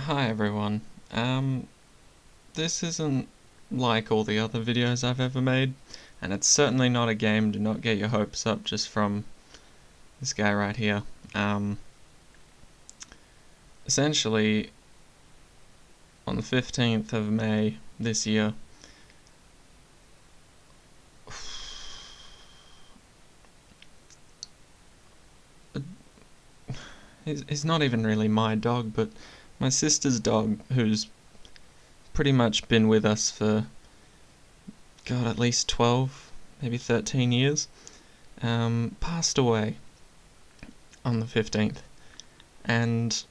Hi everyone. This isn't like all the other videos I've ever made, and it's certainly not a game. Do not get your hopes up just from this guy right here. Essentially, on the 15th of May this year, he's not even really my dog, but my sister's dog, who's pretty much been with us for, God, at least 12, maybe 13 years, passed away on the 15th. And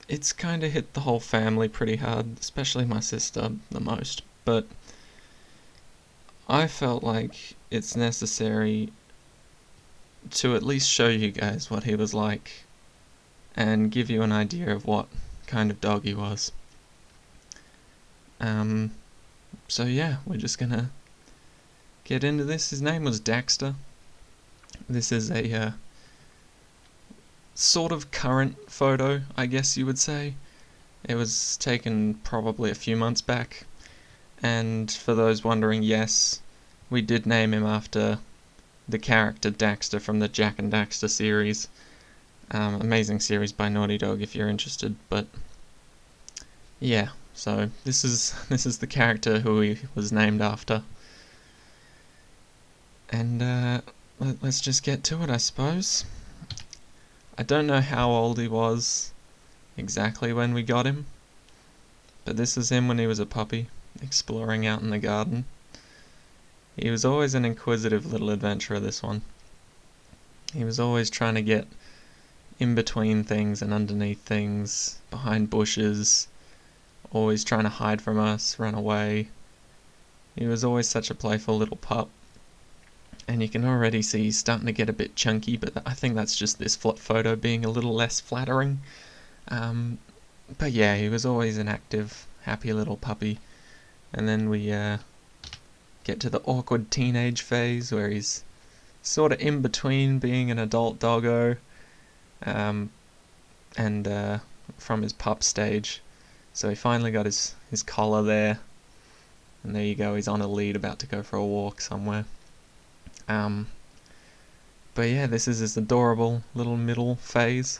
it's kind of hit the whole family pretty hard, especially my sister the most. But I felt like it's necessary to at least show you guys what he was like and give you an idea of what kind of dog he was. So yeah, we're just gonna get into this. His name was Daxter. This is a sort of current photo, I guess you would say. It was taken probably a few months back, and for those wondering, yes, we did name him after the character Daxter from the Jak and Daxter series. Amazing series by Naughty Dog if you're interested, but yeah, so this is the character who he was named after. And let's just get to it, I suppose. I don't know how old he was exactly when we got him, but this is him when he was a puppy, exploring out in the garden. He was always an inquisitive little adventurer, this one. He was always trying to get in between things and underneath things, behind bushes, always trying to hide from us, run away. He was always such a playful little pup. And you can already see he's starting to get a bit chunky, but I think that's just this photo being a little less flattering. But yeah, he was always an active, happy little puppy. And then we get to the awkward teenage phase where he's sort of in between being an adult doggo and from his pup stage. So he finally got his collar there, and there you go, he's on a lead about to go for a walk somewhere. But yeah, this is his adorable little middle phase,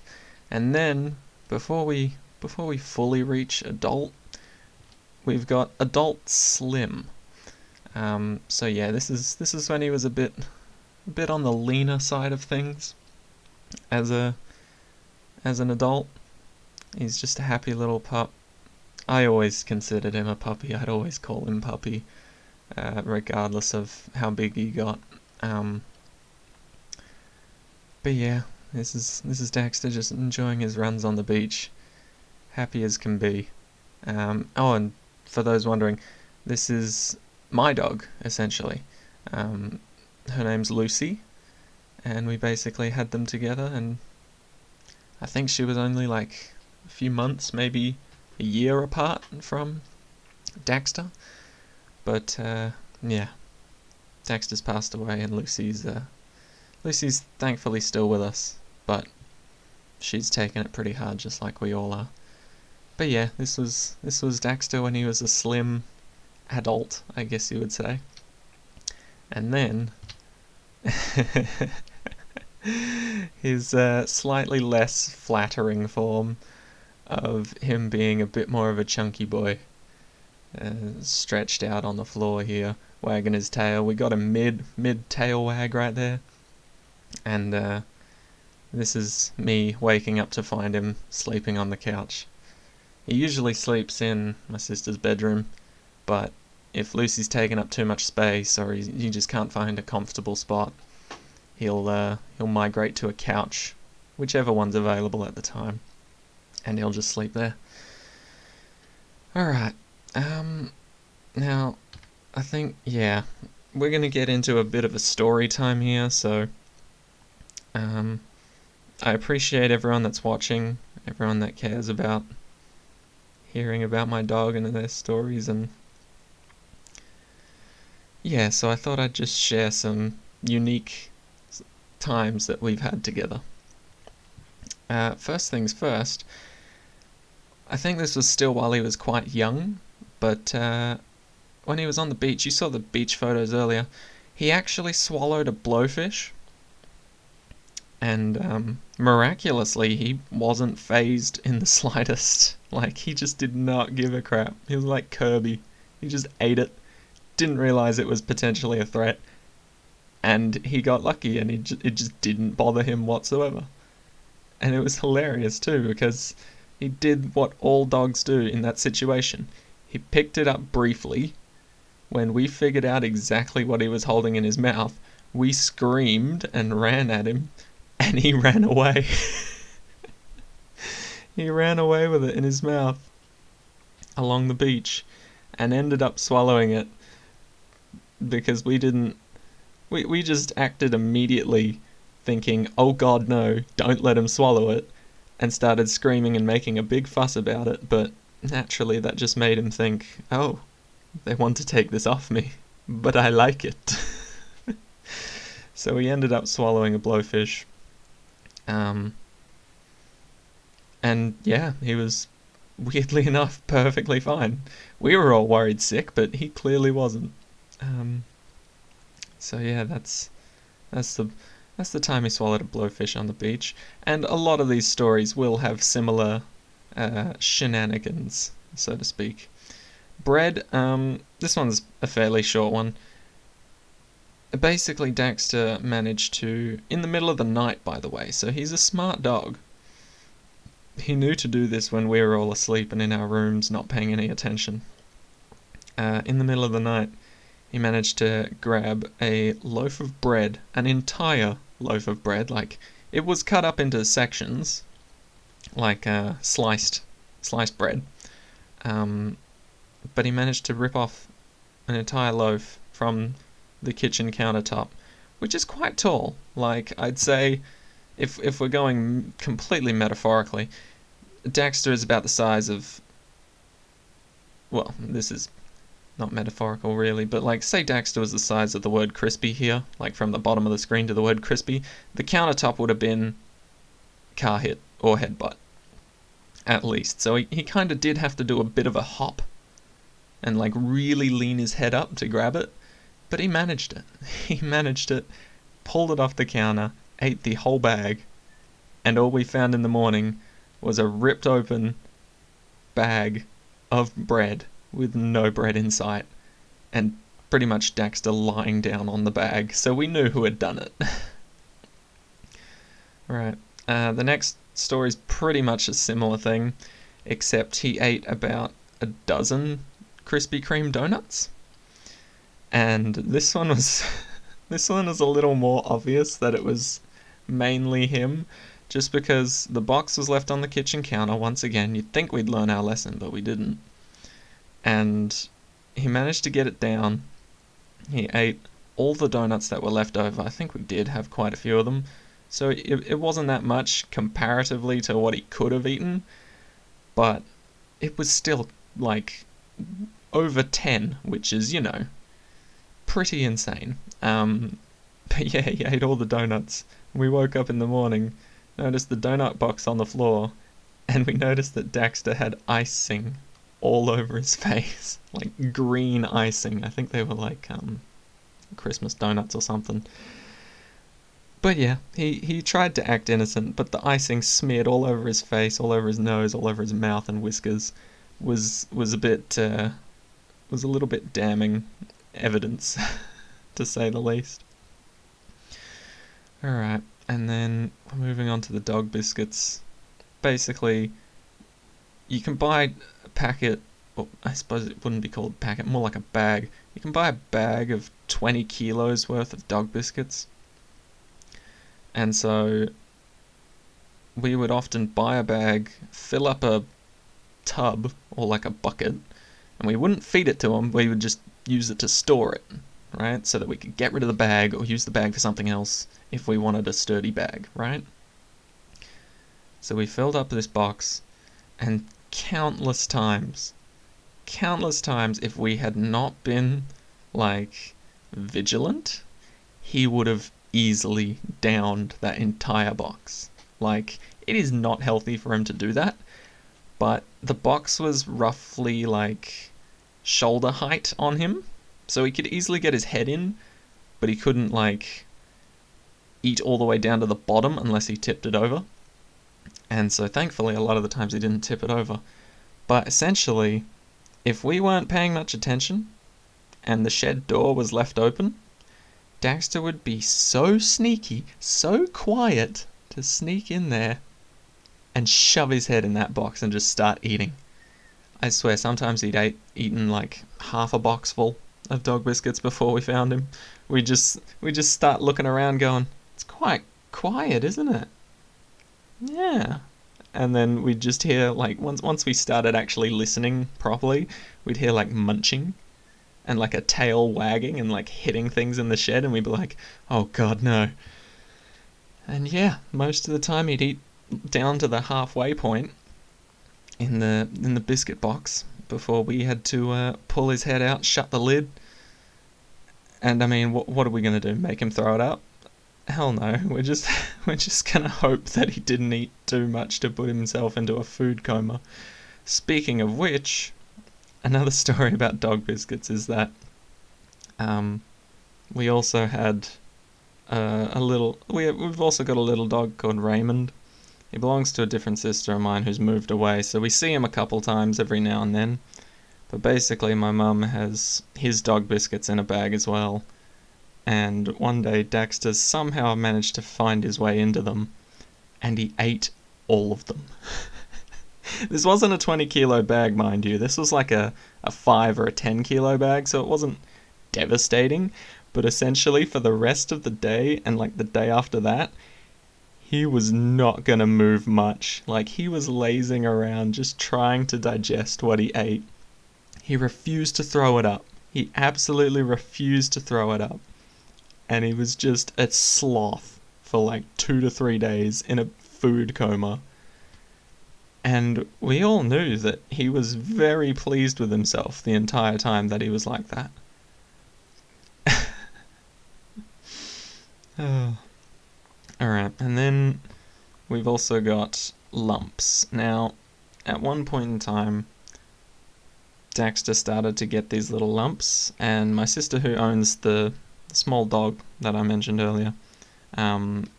and then before we fully reach adult, we've got adult slim. So yeah, this is when he was a bit on the leaner side of things. As an adult, he's just a happy little pup. I always considered him a puppy. I'd always call him puppy, regardless of how big he got. But yeah, this is Daxter just enjoying his runs on the beach, happy as can be. Oh, and for those wondering, this is my dog, essentially. Her name's Lucy, and we basically had them together, and I think she was only like a few months, maybe a year apart from Daxter. But yeah, Daxter's passed away, and Lucy's thankfully still with us, but she's taken it pretty hard, just like we all are. But yeah, this was Daxter when he was a slim adult, I guess you would say. And then his slightly less flattering form of him being a bit more of a chunky boy, stretched out on the floor here, wagging his tail. We got a mid tail wag right there. And this is me waking up to find him sleeping on the couch. He usually sleeps in my sister's bedroom, but if Lucy's taken up too much space or he just can't find a comfortable spot, he'll migrate to a couch, whichever one's available at the time, and he'll just sleep there. Alright, now, I think, yeah, we're gonna get into a bit of a story time here, so I appreciate everyone that's watching, everyone that cares about hearing about my dog and their stories, and yeah, so I thought I'd just share some unique times that we've had together. First things first, I think this was still while he was quite young, but when he was on the beach, you saw the beach photos earlier, he actually swallowed a blowfish, and miraculously he wasn't fazed in the slightest. Like, he just did not give a crap. He was like Kirby. He just ate it, didn't realise it was potentially a threat, and he got lucky, and it just didn't bother him whatsoever. And it was hilarious too, because he did what all dogs do in that situation. He picked it up briefly. When we figured out exactly what he was holding in his mouth, we screamed and ran at him, and he ran away. He ran away with it in his mouth along the beach and ended up swallowing it because we just acted immediately thinking, oh god no, don't let him swallow it, and started screaming and making a big fuss about it, but naturally that just made him think, oh, they want to take this off me, but I like it. So he ended up swallowing a blowfish. And yeah, he was, weirdly enough, perfectly fine. We were all worried sick, but he clearly wasn't. So yeah, that's the time he swallowed a blowfish on the beach. And a lot of these stories will have similar shenanigans, so to speak. Bread, this one's a fairly short one. Basically, Daxter managed to, in the middle of the night, by the way, so he's a smart dog. He knew to do this when we were all asleep and in our rooms, not paying any attention. In the middle of the night, he managed to grab a loaf of bread, an entire loaf of bread, like, it was cut up into sections, like sliced bread, but he managed to rip off an entire loaf from the kitchen countertop, which is quite tall. Like, I'd say, if we're going completely metaphorically, Daxter is about the size of, well, this is not metaphorical really, but like, say Daxter was the size of the word Krispy here, like from the bottom of the screen to the word Krispy, the countertop would have been car hit or headbutt, at least. So he kind of did have to do a bit of a hop and like really lean his head up to grab it, but he managed it. He managed it, pulled it off the counter, ate the whole bag, and all we found in the morning was a ripped open bag of bread with no bread in sight, and pretty much Daxter lying down on the bag, so we knew who had done it. Right, the next story's pretty much a similar thing, except he ate about a dozen Krispy Kreme donuts, and this one was a little more obvious that it was mainly him, just because the box was left on the kitchen counter. Once again, you'd think we'd learn our lesson, but we didn't. And he managed to get it down. He ate all the donuts that were left over. I think we did have quite a few of them. So it wasn't that much comparatively to what he could have eaten, but it was still like over 10, which is, you know, pretty insane. But yeah, he ate all the donuts. We woke up in the morning, noticed the donut box on the floor, and we noticed that Daxter had icing all over his face, like green icing. I think they were like Christmas donuts or something. But yeah, he tried to act innocent, but the icing smeared all over his face, all over his nose, all over his mouth and whiskers was a little bit damning evidence, to say the least. Alright, and then moving on to the dog biscuits. Basically, you can buy a packet, or I suppose it wouldn't be called a packet, more like a bag. You can buy a bag of 20 kilos worth of dog biscuits. And so we would often buy a bag, fill up a tub or like a bucket, and we wouldn't feed it to them, we would just use it to store it, right? So that we could get rid of the bag or use the bag for something else if we wanted a sturdy bag, right? So we filled up this box, and countless times, if we had not been, like, vigilant, he would have easily downed that entire box. Like, it is not healthy for him to do that, but the box was roughly like shoulder height on him, so he could easily get his head in, but he couldn't like eat all the way down to the bottom unless he tipped it over. And so thankfully a lot of the times he didn't tip it over. But essentially, if we weren't paying much attention and the shed door was left open, Daxter would be so sneaky, so quiet to sneak in there and shove his head in that box and just start eating. I swear, sometimes he'd eaten like half a box full of dog biscuits before we found him. We just start looking around going, it's quite quiet, isn't it? Yeah. And then we'd just hear, like, once we started actually listening properly, we'd hear like munching and like a tail wagging and like hitting things in the shed, and we'd be like, oh god, no. And yeah, most of the time he'd eat down to the halfway point in the biscuit box before we had to pull his head out, shut the lid. And I mean, what are we gonna do? Make him throw it up? Hell no. We're just gonna hope that he didn't eat too much to put himself into a food coma. Speaking of which, another story about dog biscuits is that we also had we've also got a little dog called Raymond. He belongs to a different sister of mine who's moved away, so we see him a couple times every now and then. But basically my mum has his dog biscuits in a bag as well. And one day Daxter somehow managed to find his way into them, and he ate all of them. This wasn't a 20 kilo bag, mind you. This was like a 5 or a 10 kilo bag, so it wasn't devastating. But essentially for the rest of the day and like the day after that, he was not gonna move much. Like, he was lazing around just trying to digest what he ate. He refused to throw it up. He absolutely refused to throw it up. And he was just a sloth for like 2 to 3 days in a food coma. And we all knew that he was very pleased with himself the entire time that he was like that. Oh. Alright, and then we've also got lumps. Now, at one point in time, Daxter started to get these little lumps, and my sister, who owns the small dog that I mentioned earlier,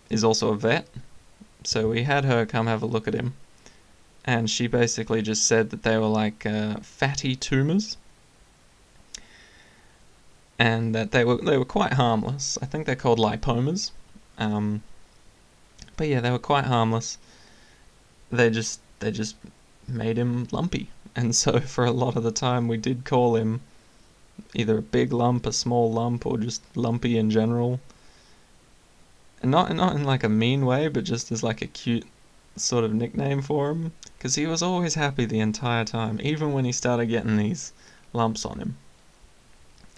is also a vet, so we had her come have a look at him, and she basically just said that they were like fatty tumours, and that they were quite harmless. I think they're called lipomas. But yeah, they were quite harmless. They just made him lumpy, and so for a lot of the time we did call him either a big lump, a small lump, or just lumpy in general. And not in like a mean way, but just as like a cute sort of nickname for him, because he was always happy the entire time, even when he started getting these lumps on him.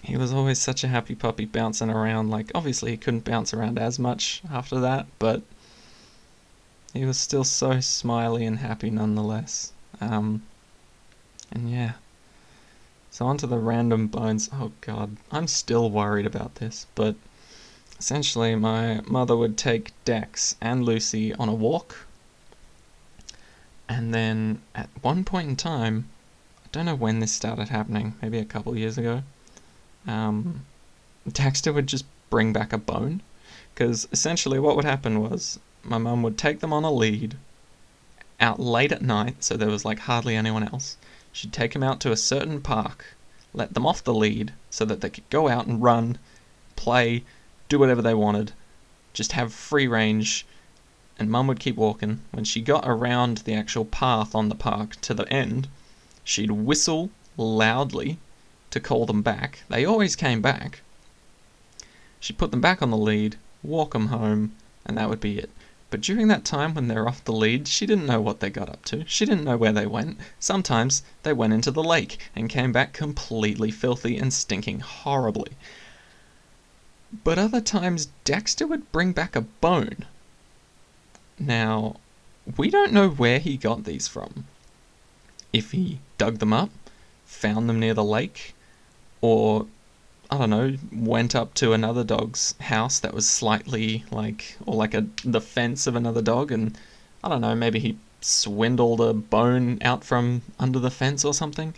He was always such a happy puppy bouncing around. Like, obviously he couldn't bounce around as much after that, but he was still so smiley and happy nonetheless. And yeah. So onto the random bones. Oh god, I'm still worried about this, but essentially my mother would take Dex and Lucy on a walk, and then at one point in time, I don't know when this started happening, maybe a couple years ago, Daxter would just bring back a bone, because essentially what would happen was my mum would take them on a lead out late at night, so there was like hardly anyone else. She'd take them out to a certain park, let them off the lead so that they could go out and run, play, do whatever they wanted, just have free range, and Mum would keep walking. When she got around the actual path on the park to the end, she'd whistle loudly to call them back. They always came back. She'd put them back on the lead, walk them home, and that would be it. But during that time when they're off the lead, she didn't know what they got up to. She didn't know where they went. Sometimes they went into the lake and came back completely filthy and stinking horribly. But other times, Daxter would bring back a bone. Now, we don't know where he got these from. If he dug them up, found them near the lake, or, I don't know, went up to another dog's house that was slightly the fence of another dog, and I don't know, maybe he swindled a bone out from under the fence or something.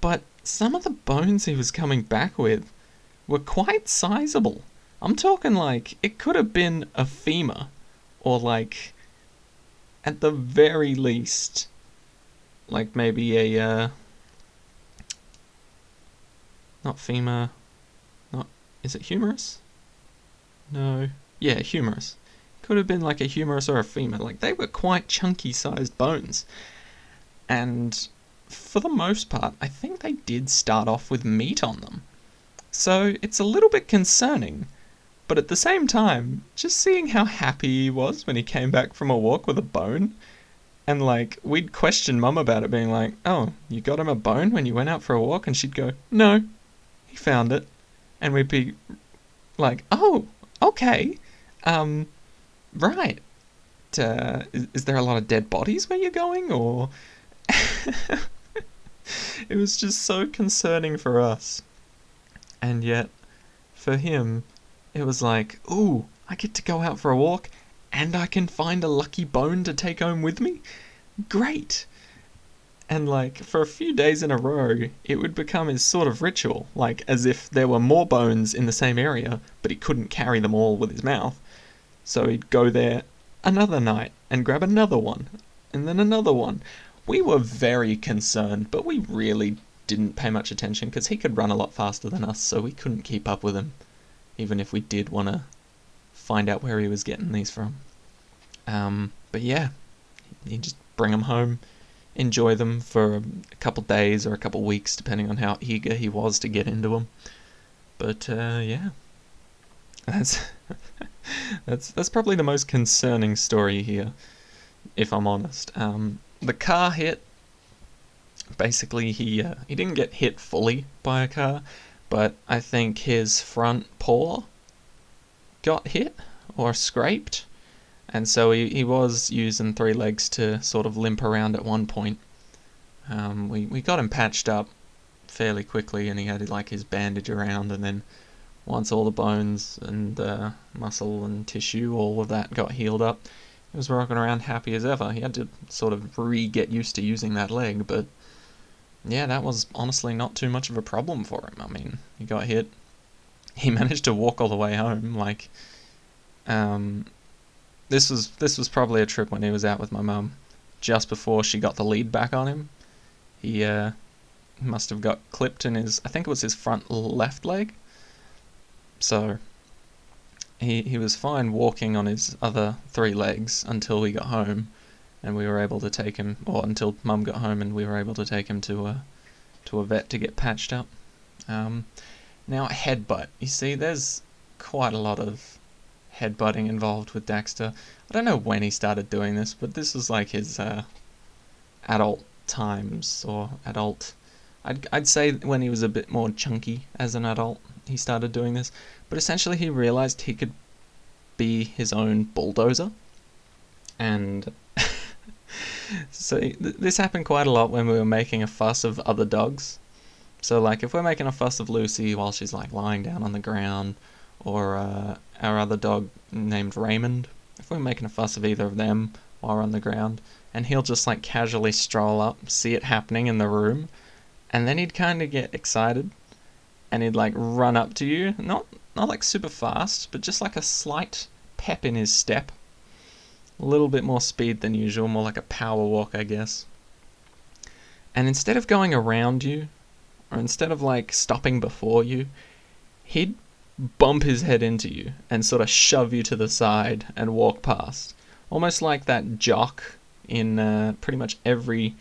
But some of the bones he was coming back with were quite sizable. I'm talking like it could have been a femur, or like at the very least, like maybe a not femur, not, is it humerus? No, yeah, humerus. Could have been like a humerus or a femur. Like, they were quite chunky sized bones. And for the most part, I think they did start off with meat on them. So it's a little bit concerning. But at the same time, just seeing how happy he was when he came back from a walk with a bone. And like, we'd question Mum about it, being like, oh, you got him a bone when you went out for a walk? And she'd go, no, he found it. And we'd be like, oh, okay. Right. Is there a lot of dead bodies where you're going, or... It was just so concerning for us. And yet, for him, it was like, ooh, I get to go out for a walk, and I can find a lucky bone to take home with me? Great! And like, for a few days in a row, it would become his sort of ritual, like as if there were more bones in the same area, but he couldn't carry them all with his mouth. So he'd go there another night and grab another one, and then another one. We were very concerned, but we really didn't pay much attention because he could run a lot faster than us, so we couldn't keep up with him, even if we did want to find out where he was getting these from. But yeah, you just bring them home, enjoy them for a couple days or a couple weeks, depending on how eager he was to get into them. But yeah, that's probably the most concerning story here, if I'm honest. The car hit. Basically, he didn't get hit fully by a car, but I think his front paw got hit or scraped, and so he was using 3 legs to sort of limp around at one point. We got him patched up fairly quickly, and he had like his bandage around, and then once all the bones and muscle and tissue, all of that got healed up, he was walking around happy as ever. He had to sort of get used to using that leg, but yeah, that was honestly not too much of a problem for him. I mean, he got hit. He managed to walk all the way home. Like, this was probably a trip when he was out with my mum, just before she got the lead back on him. He must have got clipped in his, I think it was his front left leg. So he was fine walking on his other 3 legs until we got home, and we were able to take him, or until Mum got home and we were able to take him to a vet to get patched up. Now, headbutt. You see, there's quite a lot of headbutting involved with Daxter. I don't know when he started doing this, but this was like his adult times, or adult... I'd say when he was a bit more chunky as an adult, he started doing this. But essentially he realized he could be his own bulldozer. And so this happened quite a lot when we were making a fuss of other dogs. So like if we're making a fuss of Lucy while she's like lying down on the ground, or our other dog named Raymond, if we're making a fuss of either of them while we're on the ground, and he'll just like casually stroll up, see it happening in the room, and then he'd kind of get excited, and he'd like run up to you, not like super fast, but just like a slight pep in his step. A little bit more speed than usual, more like a power walk, I guess. And instead of going around you, or instead of like stopping before you, he'd bump his head into you and sort of shove you to the side and walk past. Almost like that jock in pretty much every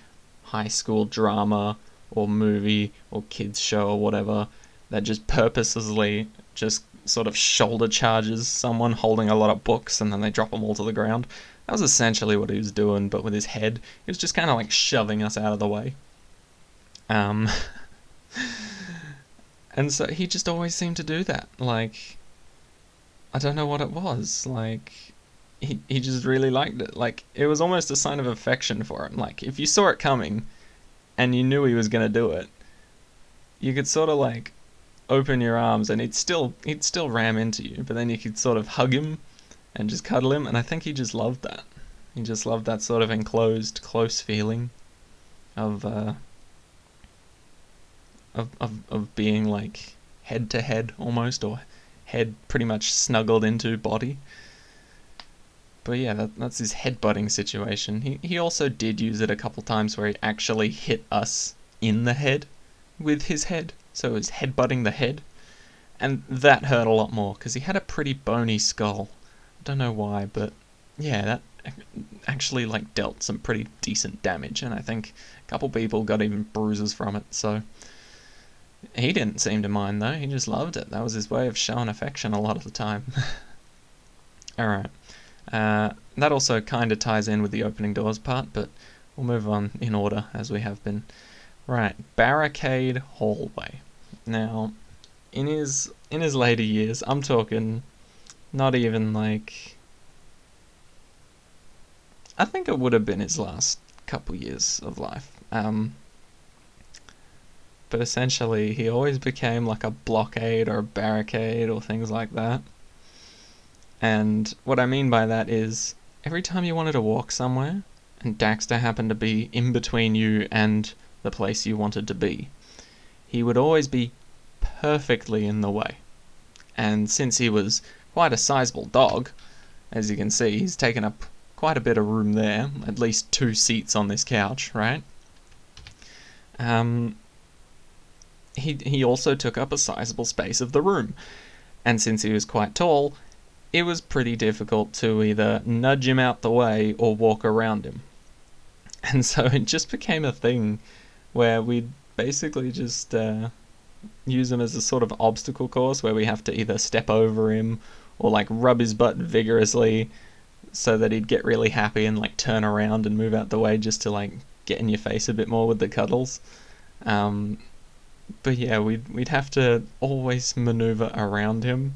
high school drama or movie or kids show or whatever, that just purposely just sort of shoulder charges someone holding a lot of books and then they drop them all to the ground. That was essentially what he was doing, but with his head. He was just kind of like shoving us out of the way. And so he just always seemed to do that. Like, I don't know what it was. Like, he just really liked it. Like, it was almost a sign of affection for him. Like, if you saw it coming and you knew he was going to do it, you could sort of like open your arms and he'd still ram into you, but then you could sort of hug him and just cuddle him, and I think he just loved that. He just loved that sort of enclosed, close feeling of being like head to head almost, or head pretty much snuggled into body. But yeah, that's his headbutting situation. He also did use it a couple times where he actually hit us in the head with his head. So it was headbutting the head. And that hurt a lot more, because he had a pretty bony skull. I don't know why, but yeah, that actually like dealt some pretty decent damage. And I think a couple people got even bruises from it, so... He didn't seem to mind though, he just loved it. That was his way of showing affection a lot of the time. Alright. That also kind of ties in with the opening doors part, but we'll move on in order as we have been. Right, Barricade Hallway. Now, in his later years, I'm talking not even like... I think it would have been his last couple years of life. But essentially, he always became like a blockade or a barricade or things like that. And what I mean by that is, every time you wanted to walk somewhere, and Daxter happened to be in between you and the place you wanted to be, he would always be perfectly in the way. And since he was quite a sizable dog, as you can see, he's taken up quite a bit of room there, at least 2 seats on this couch, right? He also took up a sizable space of the room, and since he was quite tall, it was pretty difficult to either nudge him out the way or walk around him. And so it just became a thing where we'd basically just use him as a sort of obstacle course where we have to either step over him or like rub his butt vigorously so that he'd get really happy and like turn around and move out the way just to like get in your face a bit more with the cuddles. But yeah, we'd have to always maneuver around him.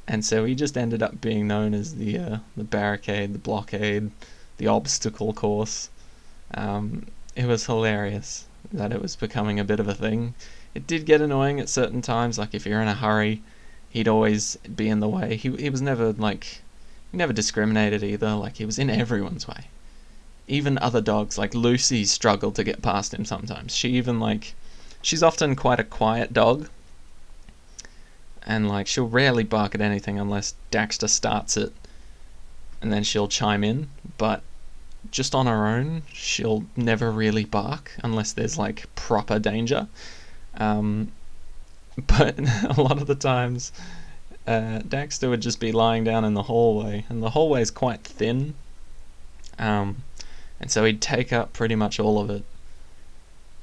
And so he just ended up being known as the barricade, the blockade, the obstacle course. It was hilarious that it was becoming a bit of a thing. It did get annoying at certain times, like if you're in a hurry, he'd always be in the way. He was never like, he never discriminated either, like he was in everyone's way. Even other dogs, like Lucy, struggled to get past him sometimes. She's often quite a quiet dog, and like she'll rarely bark at anything unless Daxter starts it, and then she'll chime in, but just on her own she'll never really bark unless there's like proper danger. But a lot of the times Daxter would just be lying down in the hallway, and the hallway is quite thin, and so he'd take up pretty much all of it,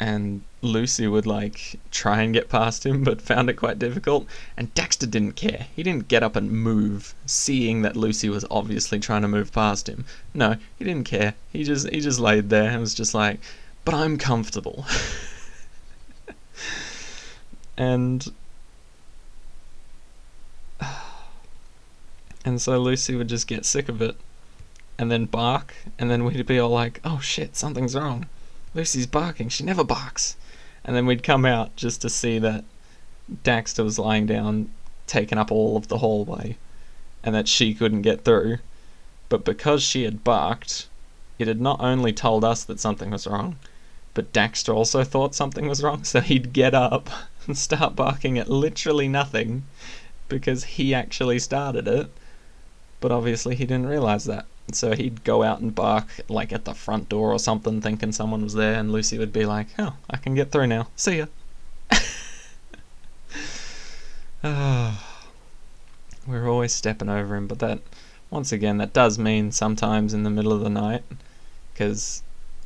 and Lucy would like try and get past him but found it quite difficult, and Daxter didn't care. He didn't get up and move, seeing that Lucy was obviously trying to move past him. No, he didn't care. He just laid there and was just like, but I'm comfortable. and so Lucy would just get sick of it and then bark, and then we'd be all like, oh shit, something's wrong. Lucy's barking, she never barks. And then we'd come out just to see that Daxter was lying down, taking up all of the hallway, and that she couldn't get through. But because she had barked, it had not only told us that something was wrong, but Daxter also thought something was wrong, so he'd get up and start barking at literally nothing, because he actually started it, but obviously he didn't realise that. So he'd go out and bark like at the front door or something, thinking someone was there, and Lucy would be like, oh, I can get through now, see ya. We're always stepping over him, but that, once again, that does mean sometimes in the middle of the night, because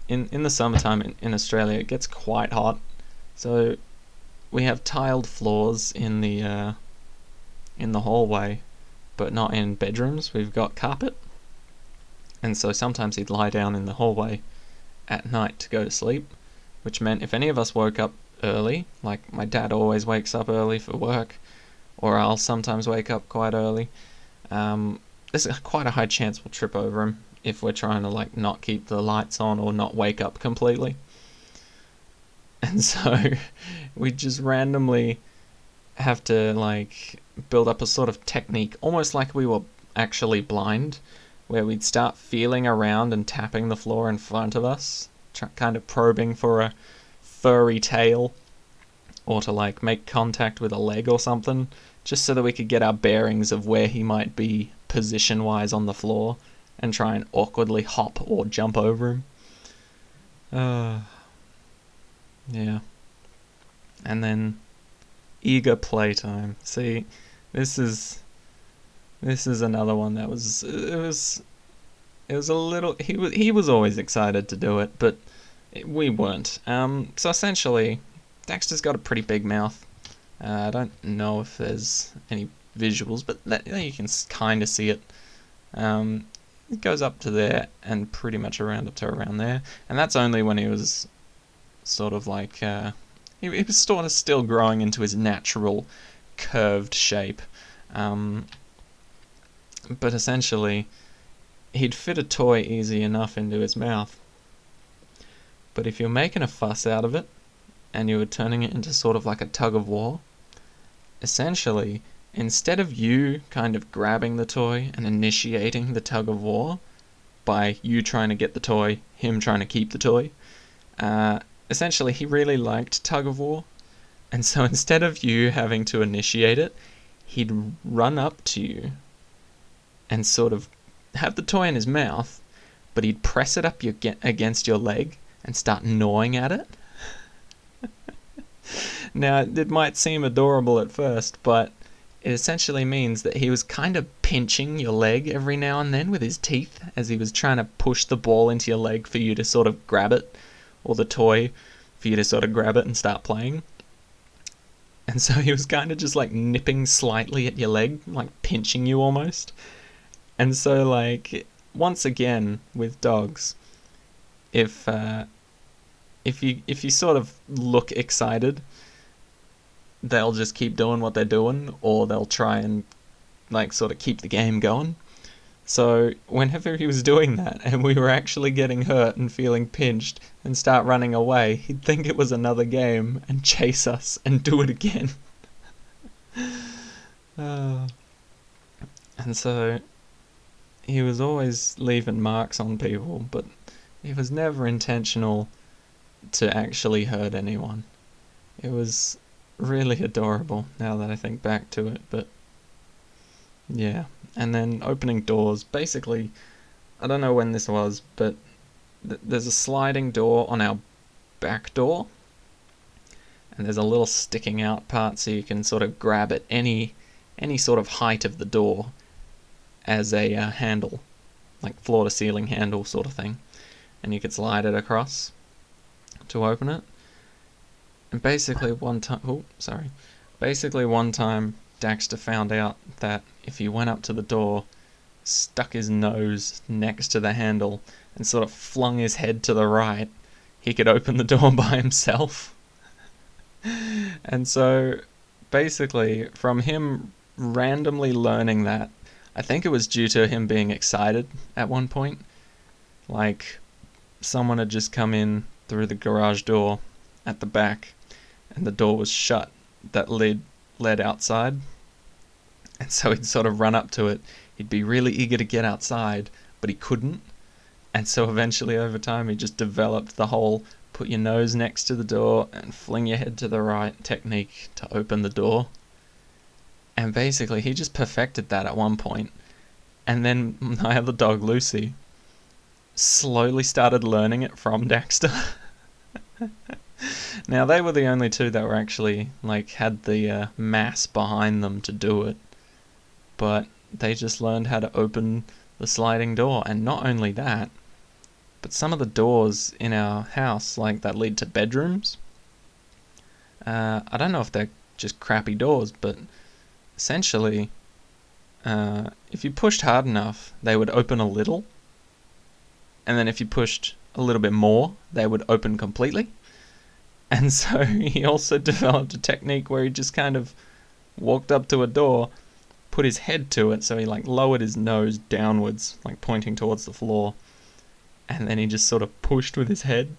in the summertime in Australia it gets quite hot, so we have tiled floors in the hallway, but not in bedrooms. We've got carpet. And so sometimes he'd lie down in the hallway at night to go to sleep, which meant if any of us woke up early, like my dad always wakes up early for work, or I'll sometimes wake up quite early, there's quite a high chance we'll trip over him if we're trying to like not keep the lights on or not wake up completely. And so we just randomly have to like build up a sort of technique, almost like we were actually blind, where we'd start feeling around and tapping the floor in front of us, kind of probing for a furry tail, or to like make contact with a leg or something, just so that we could get our bearings of where he might be position-wise on the floor, and try and awkwardly hop or jump over him. Yeah. And then eager playtime. See, this is another one that was it was a little, he was always excited to do it, but we weren't. So essentially, Daxter's got a pretty big mouth. I don't know if there's any visuals, but you can kind of see it. It goes up to there and pretty much around there, and that's only when he was sort of like he was sort of still growing into his natural curved shape. But essentially, he'd fit a toy easy enough into his mouth. But if you're making a fuss out of it, and you were turning it into sort of like a tug of war, essentially, instead of you kind of grabbing the toy and initiating the tug of war by you trying to get the toy, him trying to keep the toy, essentially he really liked tug of war, and so instead of you having to initiate it, he'd run up to you and sort of have the toy in his mouth, but he'd press it up against your leg and start gnawing at it. Now, it might seem adorable at first, but it essentially means that he was kind of pinching your leg every now and then with his teeth as he was trying to push the ball into your leg for you to sort of grab it, or the toy for you to sort of grab it and start playing. And so he was kind of just like nipping slightly at your leg, like pinching you almost. And so, like, once again with dogs, if you sort of look excited, they'll just keep doing what they're doing, or they'll try and like sort of keep the game going. So whenever he was doing that and we were actually getting hurt and feeling pinched and start running away, he'd think it was another game and chase us and do it again. And so he was always leaving marks on people, but it was never intentional to actually hurt anyone. It was really adorable now that I think back to it, but yeah. And then opening doors, basically, I don't know when this was, but there's a sliding door on our back door, and there's a little sticking out part so you can sort of grab at any sort of height of the door as a handle, like floor to ceiling handle sort of thing, and you could slide it across to open it. And basically one time Daxter found out that if he went up to the door, stuck his nose next to the handle, and sort of flung his head to the right, he could open the door by himself. And so basically, from him randomly learning that, I think it was due to him being excited at one point. Like, someone had just come in through the garage door at the back, and the door was shut that led outside. And so he'd sort of run up to it. He'd be really eager to get outside, but he couldn't. And so eventually, over time, he just developed the whole put your nose next to the door and fling your head to the right technique to open the door. And basically, he just perfected that at one point. And then my other dog, Lucy, slowly started learning it from Daxter. Now, they were the only two that were actually, like, had the mass behind them to do it. But they just learned how to open the sliding door. And not only that, but some of the doors in our house, like, that lead to bedrooms, I don't know if they're just crappy doors, but essentially, if you pushed hard enough, they would open a little. And then if you pushed a little bit more, they would open completely. And so he also developed a technique where he just kind of walked up to a door, put his head to it, so he like lowered his nose downwards, like pointing towards the floor, and then he just sort of pushed with his head,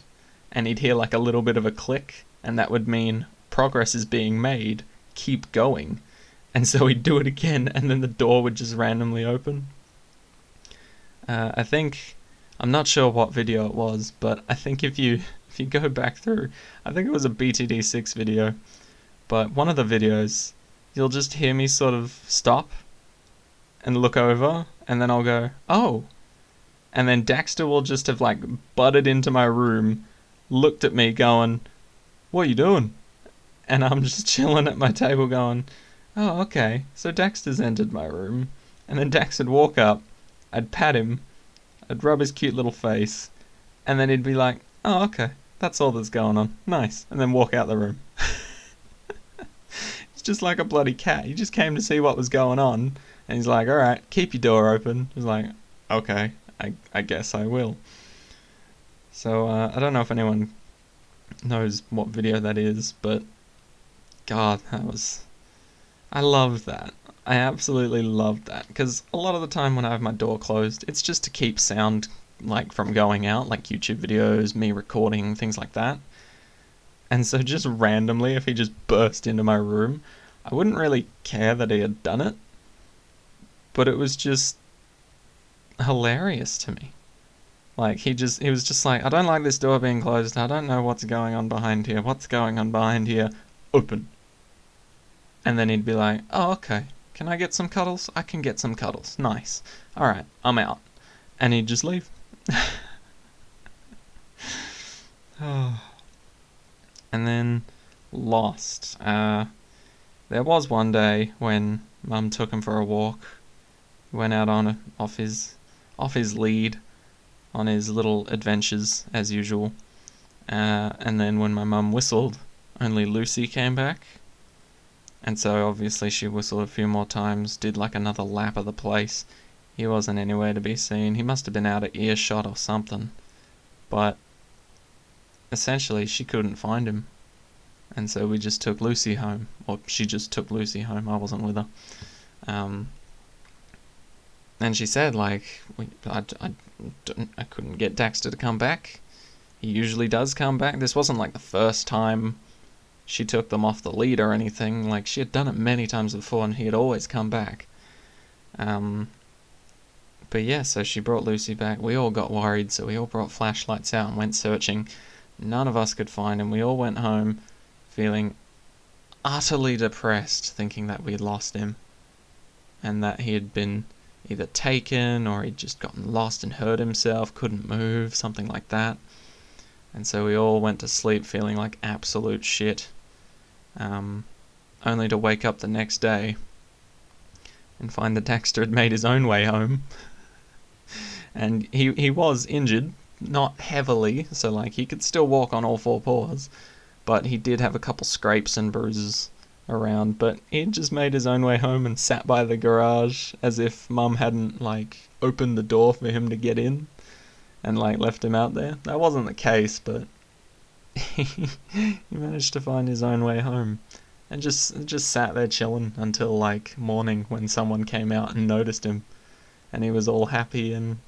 and he'd hear like a little bit of a click, and that would mean progress is being made, keep going. And so he'd do it again, and then the door would just randomly open. I think, I'm not sure what video it was, but I think if you go back through, I think it was a BTD6 video, but one of the videos, you'll just hear me sort of stop and look over, and then I'll go, oh, and then Daxter will just have like butted into my room, looked at me going, what are you doing? And I'm just chilling at my table going, oh, okay, so Daxter's entered my room. And then Dax would walk up, I'd pat him, I'd rub his cute little face, and then he'd be like, oh, okay, that's all that's going on, nice, and then walk out the room. It's just like a bloody cat. He just came to see what was going on, and he's like, alright, keep your door open. He's like, okay, I guess I will. So, I don't know if anyone knows what video that is, but God, I loved that. I absolutely loved that, because a lot of the time when I have my door closed, it's just to keep sound, like, from going out, like YouTube videos, me recording, things like that. And so just randomly, if he just burst into my room, I wouldn't really care that he had done it, but it was just hilarious to me. Like, he was just like, I don't like this door being closed, I don't know what's going on behind here, open. And then he'd be like, oh, okay, can I get some cuddles? I can get some cuddles, nice. Alright, I'm out. And he'd just leave. And then, lost. There was one day when Mum took him for a walk. He went out off his lead, on his little adventures, as usual. And then when my mum whistled, only Lucy came back. And so obviously she whistled a few more times, did like another lap of the place. He wasn't anywhere to be seen. He must have been out of earshot or something. But essentially she couldn't find him. And so we just took Lucy home. Or she just took Lucy home. I wasn't with her. And she said, like, I couldn't get Daxter to come back. He usually does come back. This wasn't like the first time she took them off the lead or anything. Like, she had done it many times before and he had always come back. But yeah, so she brought Lucy back. We all got worried, so we all brought flashlights out and went searching. None of us could find him. We all went home feeling utterly depressed, thinking that we had lost him. And that he had been either taken or he'd just gotten lost and hurt himself, couldn't move, something like that. And so we all went to sleep feeling like absolute shit. Only to wake up the next day and find that Daxter had made his own way home. And he was injured, not heavily, so like he could still walk on all four paws, but he did have a couple scrapes and bruises around. But he just made his own way home and sat by the garage as if Mum hadn't like opened the door for him to get in and like left him out there. That wasn't the case, but he managed to find his own way home and just sat there chilling until like morning when someone came out and noticed him, and he was all happy and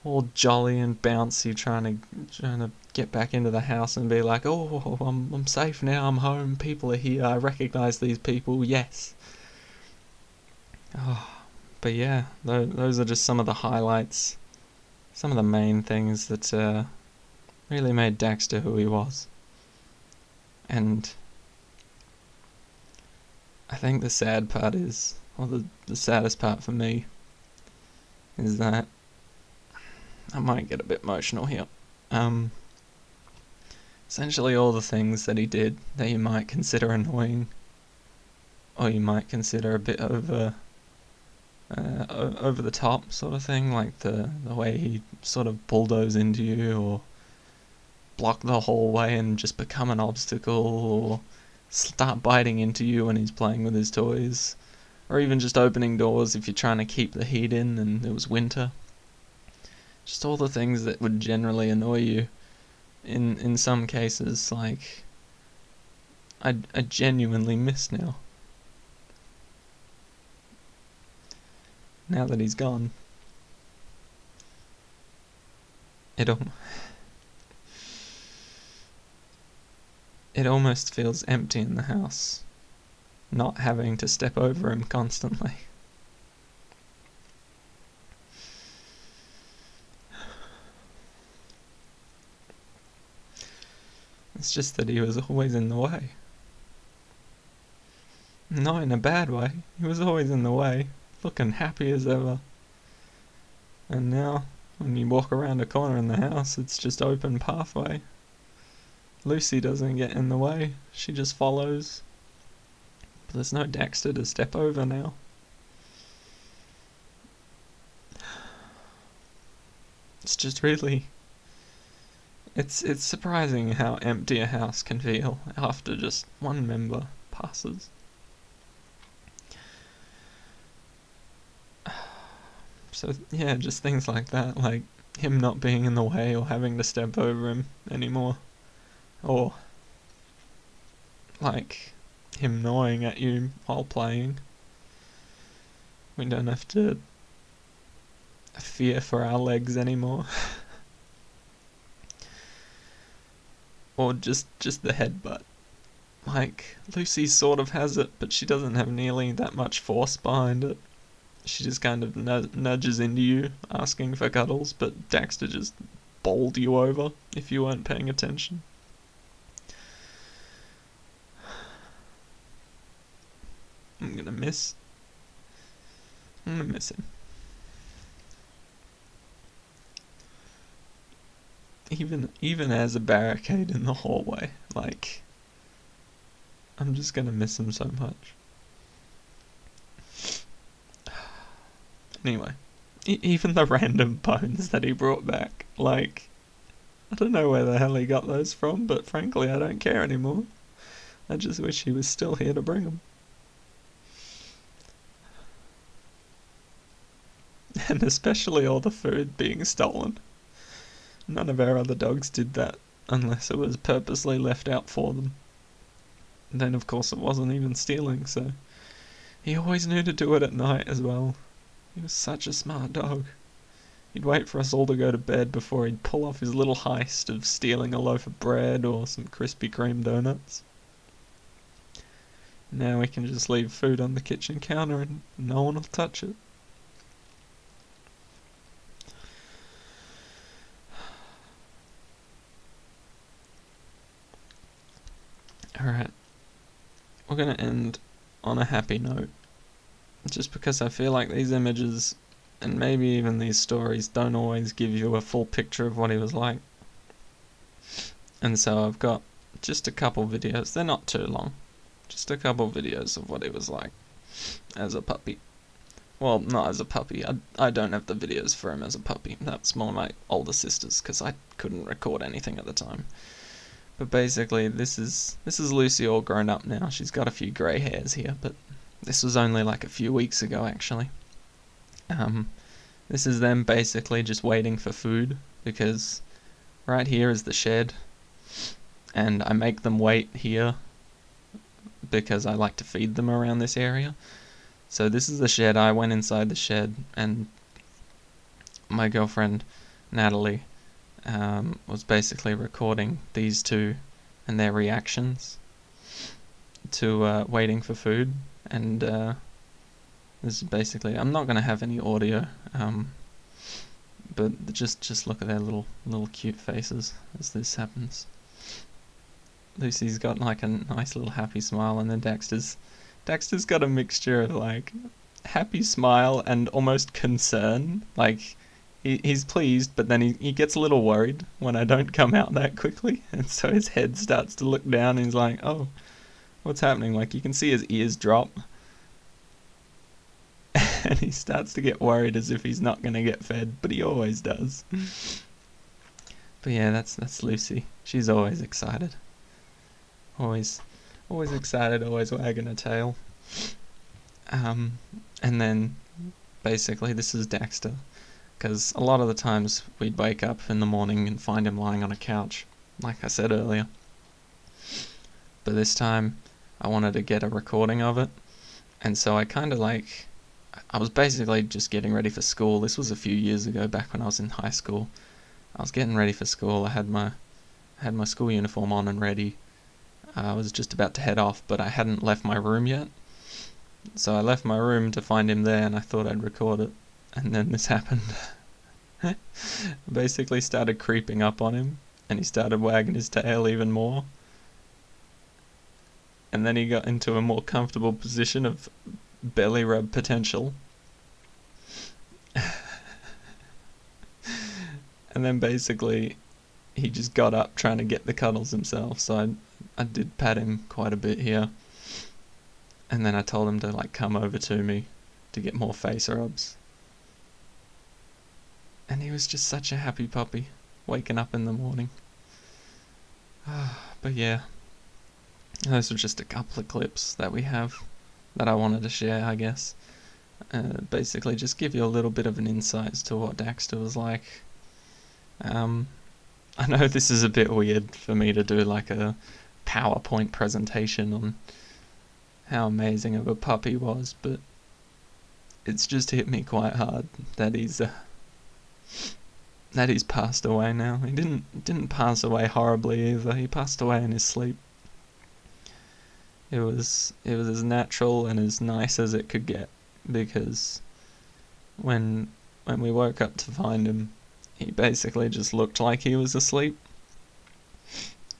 all jolly and bouncy, trying to get back into the house and be like, oh, I'm safe now, I'm home, people are here, I recognise these people, yes. Oh, but yeah, those are just some of the highlights, some of the main things that really made Daxter who he was. And I think the sad part is, or the saddest part for me, is that I might get a bit emotional here. Essentially all the things that he did that you might consider annoying, or you might consider a bit over the top sort of thing, like the way he sort of bulldoze into you, or block the hallway and just become an obstacle, or start biting into you when he's playing with his toys, or even just opening doors if you're trying to keep the heat in and it was winter. Just all the things that would generally annoy you. In some cases, like, I genuinely miss now. Now that he's gone. It almost feels empty in the house, not having to step over him constantly. It's just that he was always in the way. Not in a bad way. He was always in the way, looking happy as ever. And now, when you walk around a corner in the house, it's just open pathway. Lucy doesn't get in the way, she just follows. But there's no Daxter to step over now. It's just really... It's surprising how empty a house can feel after just one member passes. So yeah, just things like that, like him not being in the way or having to step over him anymore. Or like him gnawing at you while playing. We don't have to fear for our legs anymore. Or just the headbutt. Like, Lucy sort of has it, but she doesn't have nearly that much force behind it. She just kind of nudges into you, asking for cuddles, but Daxter just bowled you over if you weren't paying attention. I'm gonna miss him. Even as a barricade in the hallway, like, I'm just gonna miss him so much. Anyway, even the random bones that he brought back, like, I don't know where the hell he got those from, but frankly I don't care anymore. I just wish he was still here to bring them. And especially all the food being stolen. None of our other dogs did that, unless it was purposely left out for them. And then of course it wasn't even stealing, so he always knew to do it at night as well. He was such a smart dog. He'd wait for us all to go to bed before he'd pull off his little heist of stealing a loaf of bread or some Krispy Kreme donuts. Now we can just leave food on the kitchen counter and no one will touch it. Alright, we're going to end on a happy note, just because I feel like these images, and maybe even these stories, don't always give you a full picture of what he was like. And so I've got just a couple videos, they're not too long, just a couple videos of what he was like as a puppy. Well, not as a puppy, I don't have the videos for him as a puppy, that's more my older sister's, because I couldn't record anything at the time. But basically, this is Lucy all grown up now. She's got a few grey hairs here, but this was only like a few weeks ago, actually. This is them basically just waiting for food, because right here is the shed, and I make them wait here, because I like to feed them around this area. So this is the shed. I went inside the shed, and my girlfriend, Natalie, was basically recording these two and their reactions to waiting for food, and this is basically, I'm not going to have any audio, but just look at their little cute faces as this happens. Lucy's got like a nice little happy smile, and then Daxter's got a mixture of like happy smile and almost concern, like he's pleased, but then he gets a little worried when I don't come out that quickly, and so his head starts to look down and he's like, oh, what's happening? Like, you can see his ears drop, and he starts to get worried as if he's not going to get fed, but he always does. But yeah, that's Lucy. She's always excited. Always excited, always wagging her tail. And then, basically, this is Daxter. Because a lot of the times we'd wake up in the morning and find him lying on a couch, like I said earlier. But this time, I wanted to get a recording of it, and so I was basically just getting ready for school. This was a few years ago, back when I was in high school. I was getting ready for school. I had my school uniform on and ready. I was just about to head off, but I hadn't left my room yet. So I left my room to find him there, and I thought I'd record it. And then this happened. Basically started creeping up on him, and he started wagging his tail even more. And then he got into a more comfortable position of belly rub potential. And then basically he just got up trying to get the cuddles himself, so I did pat him quite a bit here. And then I told him to like come over to me to get more face rubs. And he was just such a happy puppy, waking up in the morning. But yeah, those were just a couple of clips that we have that I wanted to share, I guess. Basically just give you a little bit of an insight as to what Daxter was like. I know this is a bit weird for me to do like a PowerPoint presentation on how amazing of a pup he was, but it's just hit me quite hard that he's passed away now. He didn't pass away horribly either. He passed away in his sleep. It was as natural and as nice as it could get, because when we woke up to find him, he basically just looked like he was asleep.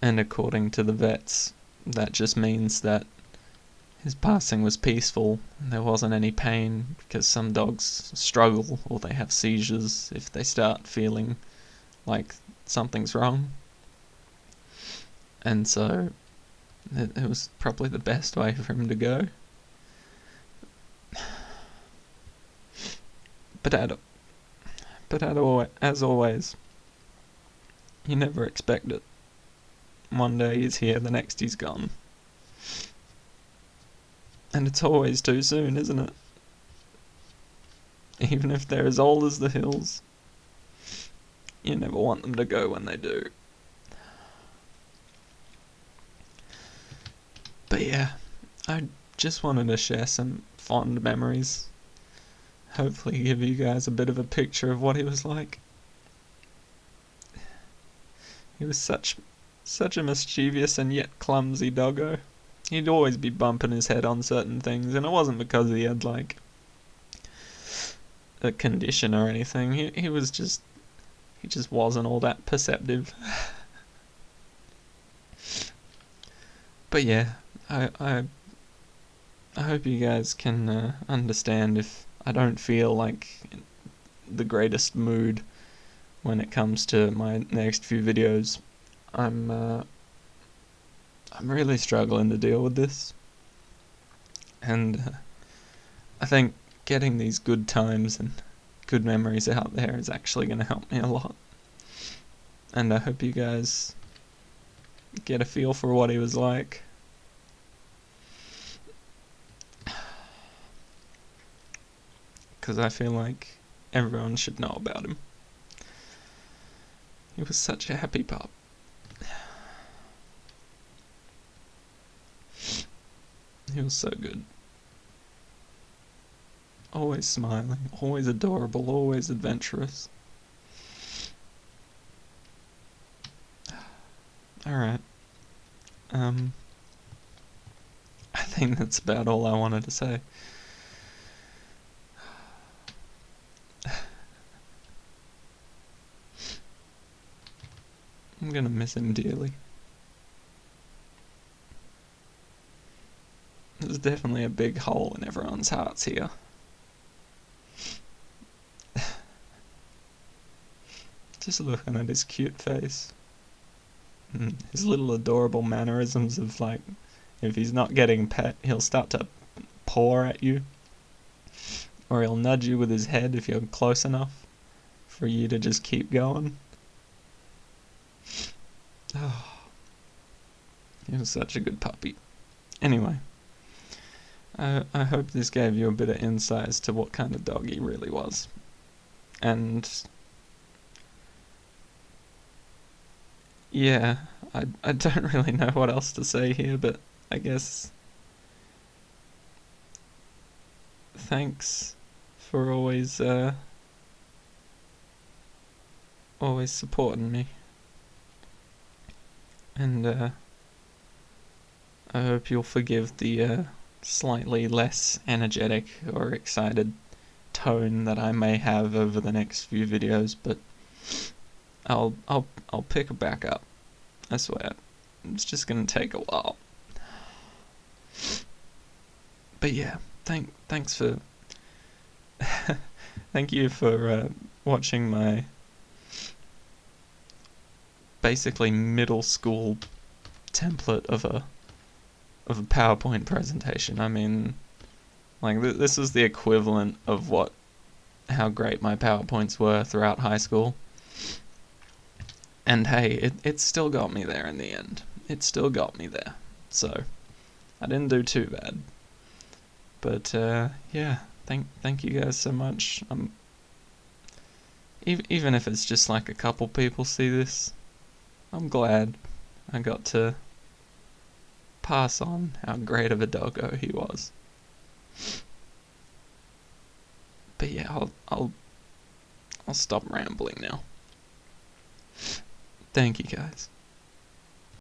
And according to the vets, that just means that his passing was peaceful and there wasn't any pain, because some dogs struggle or they have seizures if they start feeling like something's wrong. And so it was probably the best way for him to go. But as always, you never expect it. One day he's here, the next he's gone. And it's always too soon, isn't it? Even if they're as old as the hills, you never want them to go when they do. But yeah, I just wanted to share some fond memories. Hopefully give you guys a bit of a picture of what he was like. He was such a mischievous and yet clumsy doggo. He'd always be bumping his head on certain things, and it wasn't because he had like a condition or anything. He just wasn't all that perceptive. But yeah, I hope you guys can understand if I don't feel like the greatest mood when it comes to my next few videos. I'm really struggling to deal with this, and I think getting these good times and good memories out there is actually going to help me a lot. And I hope you guys get a feel for what he was like. Because I feel like everyone should know about him. He was such a happy pup. He was so good. Always smiling, always adorable, always adventurous. Alright. I think that's about all I wanted to say. I'm gonna miss him dearly. There's definitely a big hole in everyone's hearts here. Just looking at his cute face. And his little adorable mannerisms of like, if he's not getting pet, he'll start to paw at you. Or he'll nudge you with his head if you're close enough for you to just keep going. Oh, he was such a good puppy. Anyway, I hope this gave you a bit of insight as to what kind of dog he really was. And yeah, I don't really know what else to say here, but I guess thanks for always supporting me. And I hope you'll forgive the slightly less energetic or excited tone that I may have over the next few videos, but I'll pick it back up. I swear. It's just gonna take a while. But yeah, thanks for thank you for watching my basically middle school template of a PowerPoint presentation. I mean, like this is the equivalent of how great my PowerPoints were throughout high school. And hey, it still got me there in the end. It still got me there. So I didn't do too bad. But yeah, thank you guys so much. Even if it's just like a couple people see this, I'm glad I got to pass on how great of a doggo he was. But yeah, I'll stop rambling now. Thank you guys.